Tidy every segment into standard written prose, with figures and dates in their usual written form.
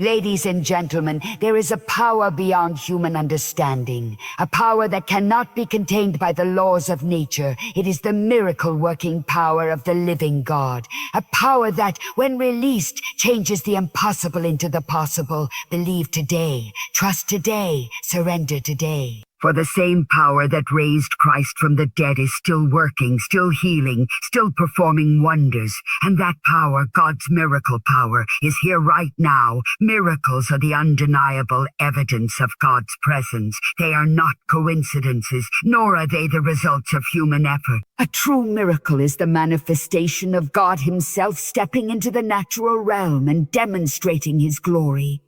Ladies and gentlemen, there is a power beyond human understanding, a power that cannot be contained by the laws of nature. It is the miracle-working power of the living God, a power that, when released, changes the impossible into the possible. Believe today, trust today, surrender today. For the same power that raised Christ from the dead is still working, still healing, still performing wonders. And that power, God's miracle power, is here right now. Miracles are the undeniable evidence of God's presence. They are not coincidences, nor are they the results of human effort. A true miracle is the manifestation of God Himself stepping into the natural realm and demonstrating His glory.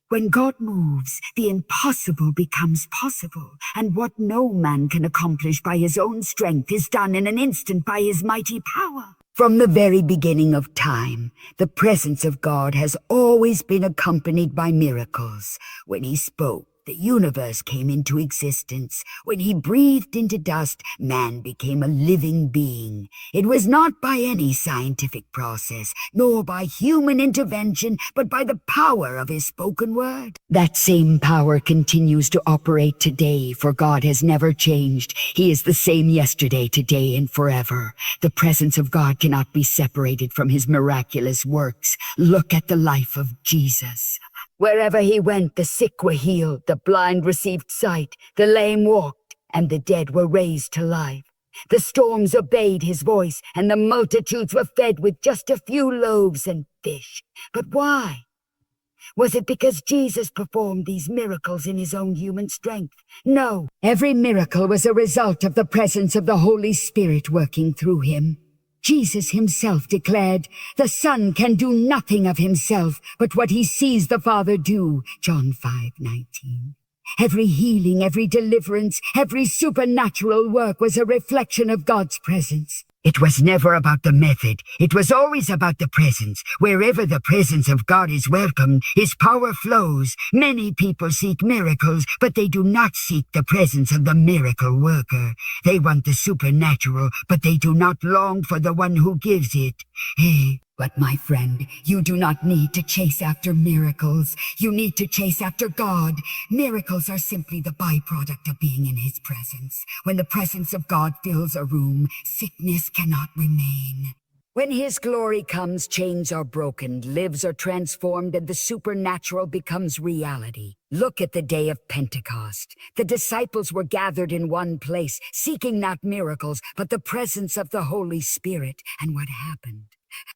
When God moves, the impossible becomes possible, and what no man can accomplish by his own strength is done in an instant by His mighty power. From the very beginning of time, the presence of God has always been accompanied by miracles. When He spoke, the universe came into existence. When He breathed into dust, man became a living being. It was not by any scientific process, nor by human intervention, but by the power of His spoken word. That same power continues to operate today, for God has never changed. He is the same yesterday, today, and forever. The presence of God cannot be separated from His miraculous works. Look at the life of Jesus. Wherever He went, the sick were healed, the blind received sight, the lame walked, and the dead were raised to life. The storms obeyed His voice, and the multitudes were fed with just a few loaves and fish. But why? Was it because Jesus performed these miracles in His own human strength? No. Every miracle was a result of the presence of the Holy Spirit working through Him. Jesus Himself declared, "The Son can do nothing of Himself but what He sees the Father do." John 5:19. Every healing, every deliverance, every supernatural work was a reflection of God's presence. It was never about the method. It was always about the presence. Wherever the presence of God is welcomed, His power flows. Many people seek miracles, but they do not seek the presence of the miracle worker. They want the supernatural, but they do not long for the one who gives it. But my friend, you do not need to chase after miracles. You need to chase after God. Miracles are simply the byproduct of being in His presence. When the presence of God fills a room, sickness cannot remain. When His glory comes, chains are broken, lives are transformed, and the supernatural becomes reality. Look at the day of Pentecost. The disciples were gathered in one place, seeking not miracles, but the presence of the Holy Spirit. And what happened?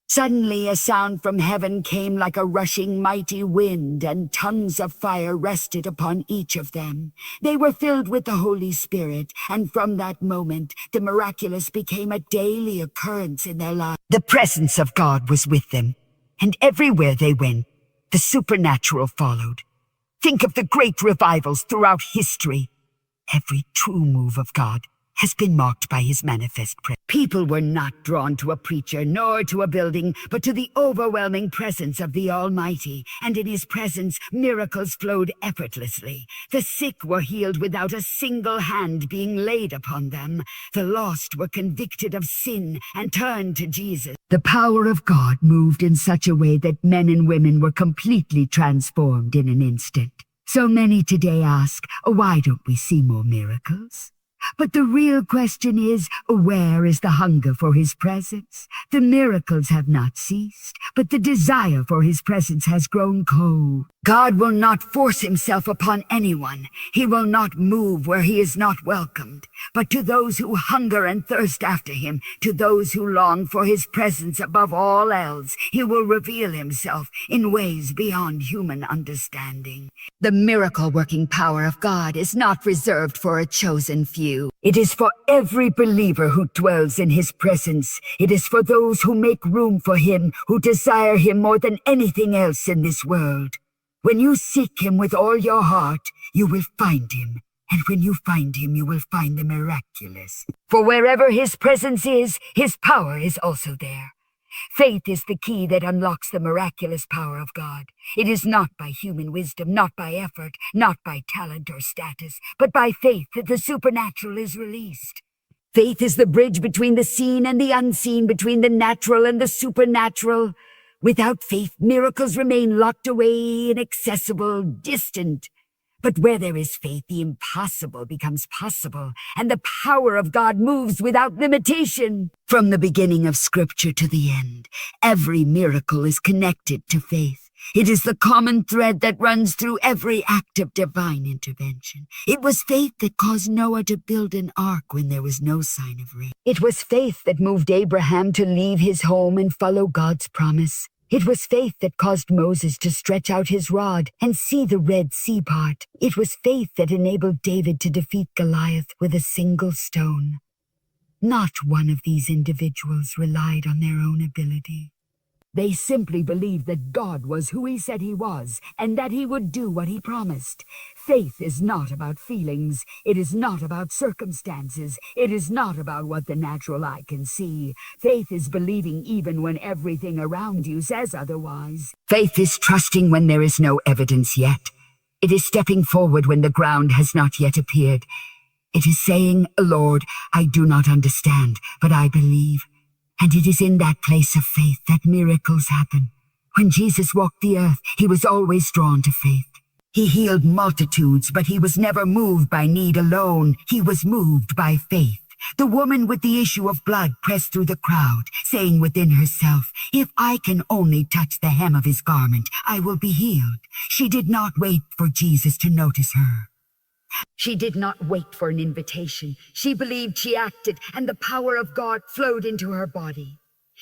Suddenly a sound from heaven came like a rushing mighty wind, and tongues of fire rested upon each of them. They were filled with the Holy Spirit, and from that moment the miraculous became a daily occurrence in their lives. The presence of God was with them, and everywhere they went, the supernatural followed. Think of the great revivals throughout history. Every true move of God has been marked by His manifest presence. People were not drawn to a preacher, nor to a building, but to the overwhelming presence of the Almighty. And in His presence, miracles flowed effortlessly. The sick were healed without a single hand being laid upon them. The lost were convicted of sin and turned to Jesus. The power of God moved in such a way that men and women were completely transformed in an instant. So many today ask, why don't we see more miracles? But the real question is, where is the hunger for His presence? The miracles have not ceased, but the desire for His presence has grown cold. God will not force Himself upon anyone. He will not move where He is not welcomed. But to those who hunger and thirst after Him, to those who long for His presence above all else, He will reveal Himself in ways beyond human understanding. The miracle-working power of God is not reserved for a chosen few. It is for every believer who dwells in His presence. It is for those who make room for Him, who desire Him more than anything else in this world. When you seek Him with all your heart, you will find Him. And when you find Him, you will find the miraculous. For wherever His presence is, His power is also there. Faith is the key that unlocks the miraculous power of God. It is not by human wisdom, not by effort, not by talent or status, but by faith that the supernatural is released. Faith is the bridge between the seen and the unseen, between the natural and the supernatural. Without faith, miracles remain locked away, inaccessible, distant. But where there is faith, the impossible becomes possible, and the power of God moves without limitation. From the beginning of Scripture to the end, every miracle is connected to faith. It is the common thread that runs through every act of divine intervention. It was faith that caused Noah to build an ark when there was no sign of rain. It was faith that moved Abraham to leave his home and follow God's promise. It was faith that caused Moses to stretch out his rod and see the Red Sea part. It was faith that enabled David to defeat Goliath with a single stone. Not one of these individuals relied on their own ability. They simply believed that God was who he said he was, and that he would do what he promised. Faith is not about feelings. It is not about circumstances. It is not about what the natural eye can see. Faith is believing even when everything around you says otherwise. Faith is trusting when there is no evidence yet. It is stepping forward when the ground has not yet appeared. It is saying, Lord, I do not understand, but I believe. And it is in that place of faith that miracles happen. When Jesus walked the earth, he was always drawn to faith. He healed multitudes, but he was never moved by need alone. He was moved by faith. The woman with the issue of blood pressed through the crowd, saying within herself, if I can only touch the hem of his garment, I will be healed. She did not wait for Jesus to notice her. She did not wait for an invitation. She believed, she acted, and the power of God flowed into her body.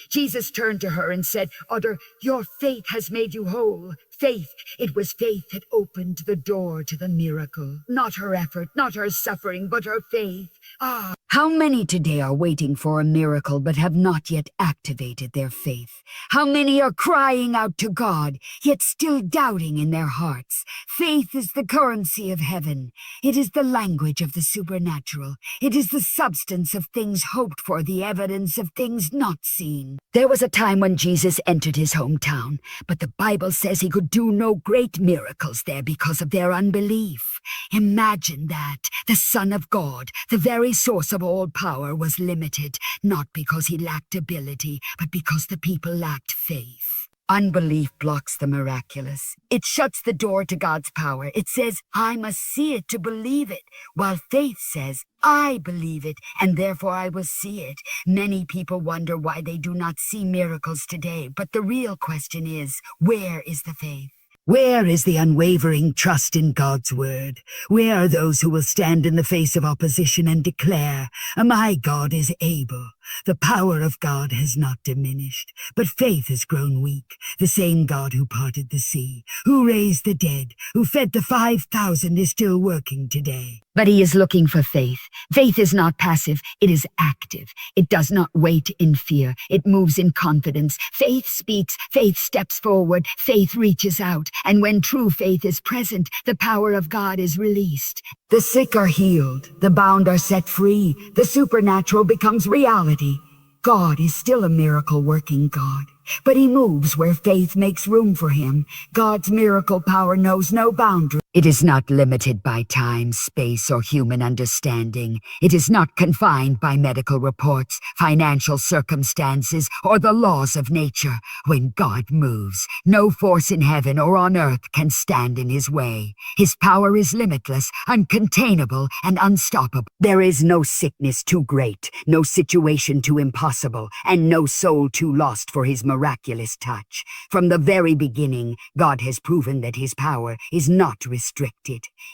Jesus turned to her and said, Daughter, your faith has made you whole. Faith, it was faith that opened the door to the miracle. Not her effort, not her suffering, but her faith. How many today are waiting for a miracle but have not yet activated their faith? How many are crying out to God, yet still doubting in their hearts? Faith is the currency of heaven. It is the language of the supernatural. It is the substance of things hoped for, the evidence of things not seen. There was a time when Jesus entered his hometown, but the Bible says he could do no great miracles there because of their unbelief. Imagine that. The Son of God, the very source of all power, was limited, not because he lacked ability, but because the people lacked faith. Unbelief blocks the miraculous. It shuts the door to God's power. It says, I must see it to believe it, while faith says, I believe it, and therefore I will see it. Many people wonder why they do not see miracles today, but the real question is, where is the faith? Where is the unwavering trust in God's word? Where are those who will stand in the face of opposition and declare, my God is able? The power of God has not diminished, but faith has grown weak. The same God who parted the sea, who raised the dead, who fed the 5,000 is still working today. But he is looking for faith. Faith is not passive, it is active. It does not wait in fear. It moves in confidence. Faith speaks, faith steps forward, faith reaches out. And when true faith is present, the power of God is released. The sick are healed, the bound are set free, the supernatural becomes reality. God is still a miracle-working God, but he moves where faith makes room for him. God's miracle power knows no boundary. It is not limited by time, space, or human understanding. It is not confined by medical reports, financial circumstances, or the laws of nature. When God moves, no force in heaven or on earth can stand in his way. His power is limitless, uncontainable, and unstoppable. There is no sickness too great, no situation too impossible, and no soul too lost for his miraculous touch. From the very beginning, God has proven that his power is not restricted.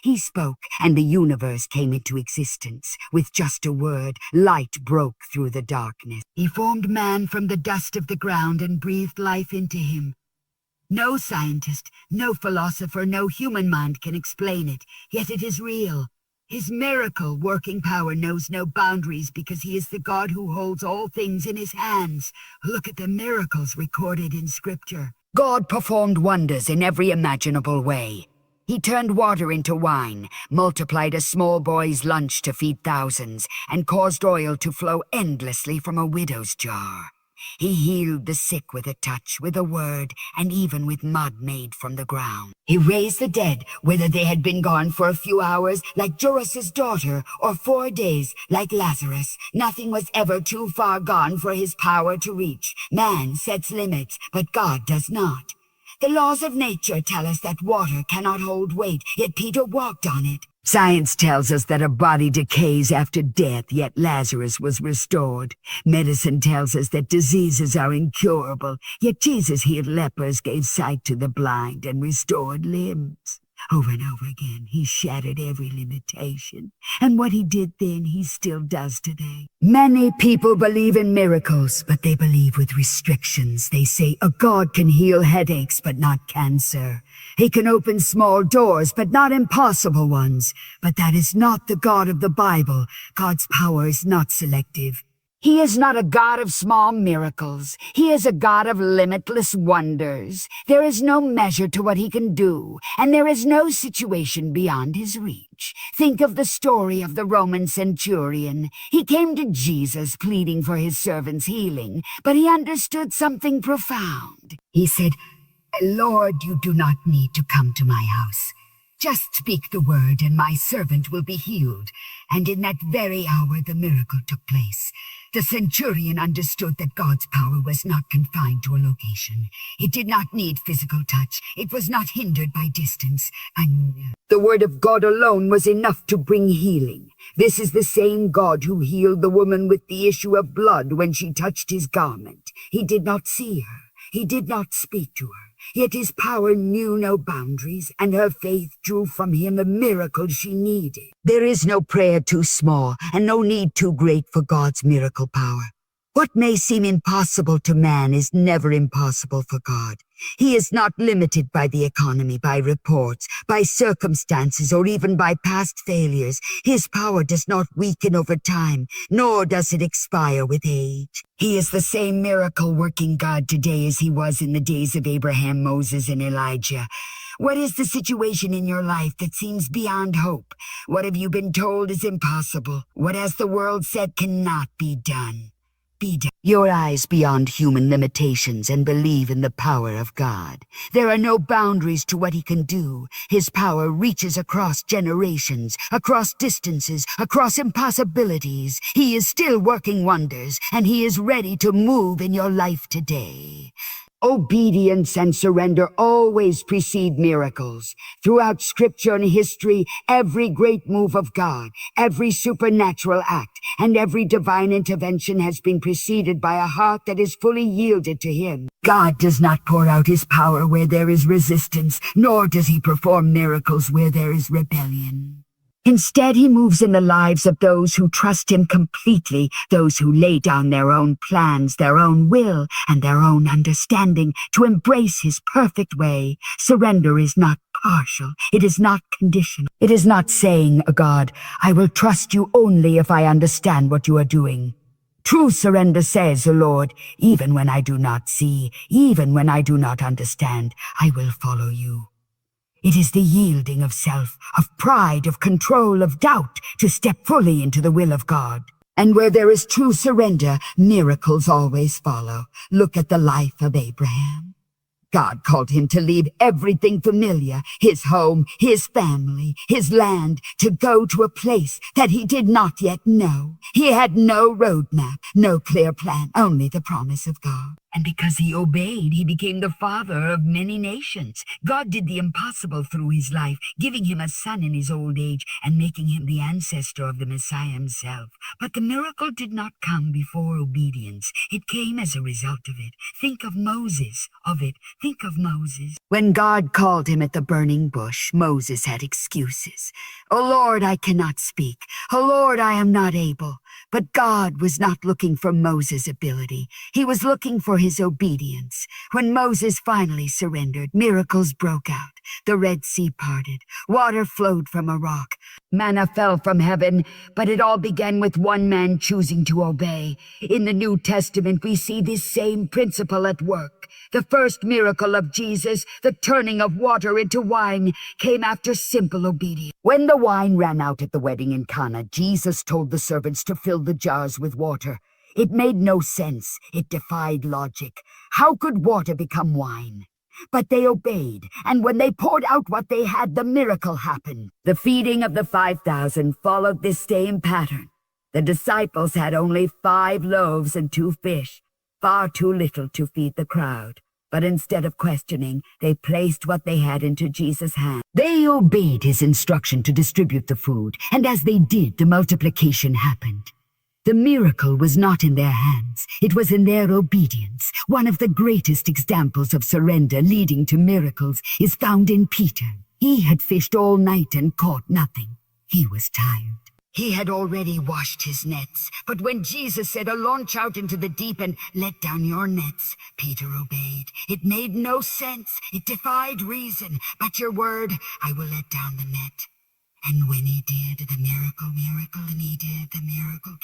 He spoke, and the universe came into existence. With just a word, light broke through the darkness. He formed man from the dust of the ground and breathed life into him. No scientist, no philosopher, no human mind can explain it, yet it is real. His miracle-working power knows no boundaries because he is the God who holds all things in his hands. Look at the miracles recorded in Scripture. God performed wonders in every imaginable way. He turned water into wine, multiplied a small boy's lunch to feed thousands, and caused oil to flow endlessly from a widow's jar. He healed the sick with a touch, with a word, and even with mud made from the ground. He raised the dead, whether they had been gone for a few hours, like Jairus' daughter, or 4 days, like Lazarus. Nothing was ever too far gone for his power to reach. Man sets limits, but God does not. The laws of nature tell us that water cannot hold weight, yet Peter walked on it. Science tells us that a body decays after death, yet Lazarus was restored. Medicine tells us that diseases are incurable, yet Jesus healed lepers, gave sight to the blind, and restored limbs. Over and over again, he shattered every limitation. And what he did then, he still does today. Many people believe in miracles, but they believe with restrictions. They say a God can heal headaches, but not cancer. He can open small doors, but not impossible ones. But that is not the God of the Bible. God's power is not selective. He is not a God of small miracles. He is a God of limitless wonders. There is no measure to what he can do, and there is no situation beyond his reach. Think of the story of the Roman centurion. He came to Jesus pleading for his servant's healing, but he understood something profound. He said, "Lord, you do not need to come to my house. Just speak the word and my servant will be healed." And in that very hour the miracle took place. The centurion understood that God's power was not confined to a location. It did not need physical touch. It was not hindered by distance. And the word of God alone was enough to bring healing. This is the same God who healed the woman with the issue of blood when she touched his garment. He did not see her. He did not speak to her. Yet his power knew no boundaries, and her faith drew from him a miracle she needed. There is no prayer too small, and no need too great for God's miracle power. What may seem impossible to man is never impossible for God. He is not limited by the economy, by reports, by circumstances, or even by past failures. His power does not weaken over time, nor does it expire with age. He is the same miracle-working God today as he was in the days of Abraham, Moses, and Elijah. What is the situation in your life that seems beyond hope? What have you been told is impossible? What has the world said cannot be done? Your eyes beyond human limitations and believe in the power of God. There are no boundaries to what he can do. His power reaches across generations, across distances, across impossibilities. He is still working wonders, and he is ready to move in your life today. Obedience and surrender always precede miracles. Throughout Scripture and history, every great move of God, every supernatural act, and every divine intervention has been preceded by a heart that is fully yielded to him. God does not pour out his power where there is resistance, nor does he perform miracles where there is rebellion. Instead, he moves in the lives of those who trust him completely, those who lay down their own plans, their own will, and their own understanding to embrace his perfect way. Surrender is not partial. It is not conditional. It is not saying, God, I will trust you only if I understand what you are doing. True surrender says, O Lord, even when I do not see, even when I do not understand, I will follow you. It is the yielding of self, of pride, of control, of doubt, to step fully into the will of God. And where there is true surrender, miracles always follow. Look at the life of Abraham. God called him to leave everything familiar, his home, his family, his land, to go to a place that he did not yet know. He had no roadmap, no clear plan, only the promise of God. And because he obeyed, he became the father of many nations. God did the impossible through his life, giving him a son in his old age and making him the ancestor of the Messiah himself. But the miracle did not come before obedience. It came as a result of it. Think of Moses. Think of Moses. When God called him at the burning bush, Moses had excuses. "O Lord, I cannot speak. O Lord, I am not able." But God was not looking for Moses' ability. He was looking for his obedience. When Moses finally surrendered, miracles broke out. The Red Sea parted. Water flowed from a rock. Manna fell from heaven, but it all began with one man choosing to obey. In the New Testament, we see this same principle at work. The first miracle of Jesus, the turning of water into wine, came after simple obedience. When the wine ran out at the wedding in Cana, Jesus told the servants to fill the jars with water. It made no sense. It defied logic. How could water become wine? But they obeyed, and when they poured out what they had, the miracle happened. The feeding of the 5,000 followed this same pattern. The disciples had only 5 loaves and 2 fish, far too little to feed the crowd. But instead of questioning, they placed what they had into Jesus' hand. They obeyed his instruction to distribute the food, and as they did, the multiplication happened. The miracle was not in their hands. It was in their obedience. One of the greatest examples of surrender leading to miracles is found in Peter. He had fished all night and caught nothing. He was tired. He had already washed his nets, but when Jesus said, "Launch out into the deep and let down your nets," Peter obeyed. It made no sense. It defied reason. "But your word, I will let down the net." And when he did, the miracle, and he did, the miracle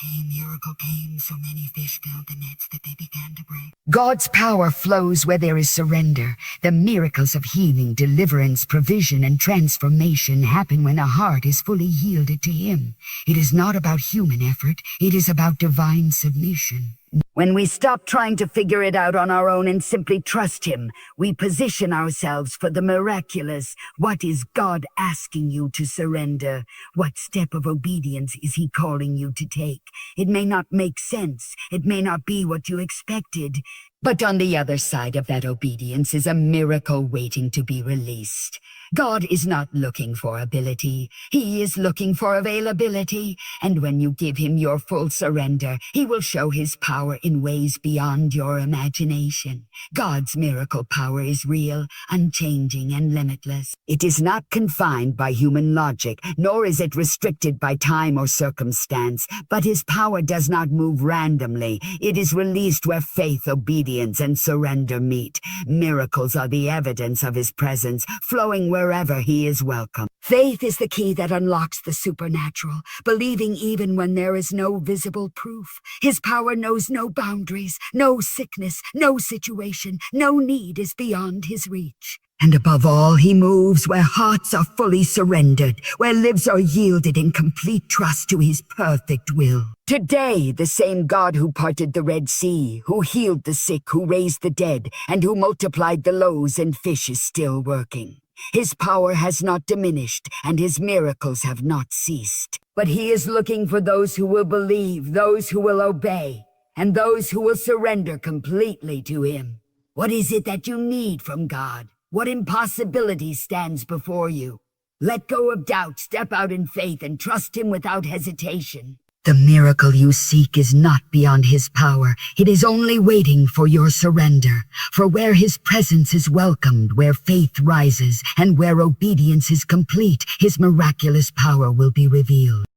came, so many fish filled the nets that they began to break. God's power flows where there is surrender. The miracles of healing, deliverance, provision, and transformation happen when a heart is fully yielded to him. It is not about human effort. It is about divine submission. When we stop trying to figure it out on our own and simply trust him, we position ourselves for the miraculous. What is God asking you to surrender? What step of obedience is he calling you to take? It may not make sense. It may not be what you expected. But on the other side of that obedience is a miracle waiting to be released. God is not looking for ability. He is looking for availability. And when you give him your full surrender, he will show his power in ways beyond your imagination. God's miracle power is real, unchanging, and limitless. It is not confined by human logic, nor is it restricted by time or circumstance. But his power does not move randomly. It is released where faith, obedience, and surrender meet. Miracles are the evidence of his presence, flowing wherever he is welcome. Faith is the key that unlocks the supernatural, believing even when there is no visible proof. His power knows no boundaries, no sickness, no situation, no need is beyond his reach. And above all, he moves where hearts are fully surrendered, where lives are yielded in complete trust to his perfect will. Today, the same God who parted the Red Sea, who healed the sick, who raised the dead, and who multiplied the loaves and fish is still working. His power has not diminished, and his miracles have not ceased. But he is looking for those who will believe, those who will obey, and those who will surrender completely to him. What is it that you need from God? What impossibility stands before you? Let go of doubt, step out in faith, and trust him without hesitation. The miracle you seek is not beyond his power. It is only waiting for your surrender. For where his presence is welcomed, where faith rises, and where obedience is complete, his miraculous power will be revealed.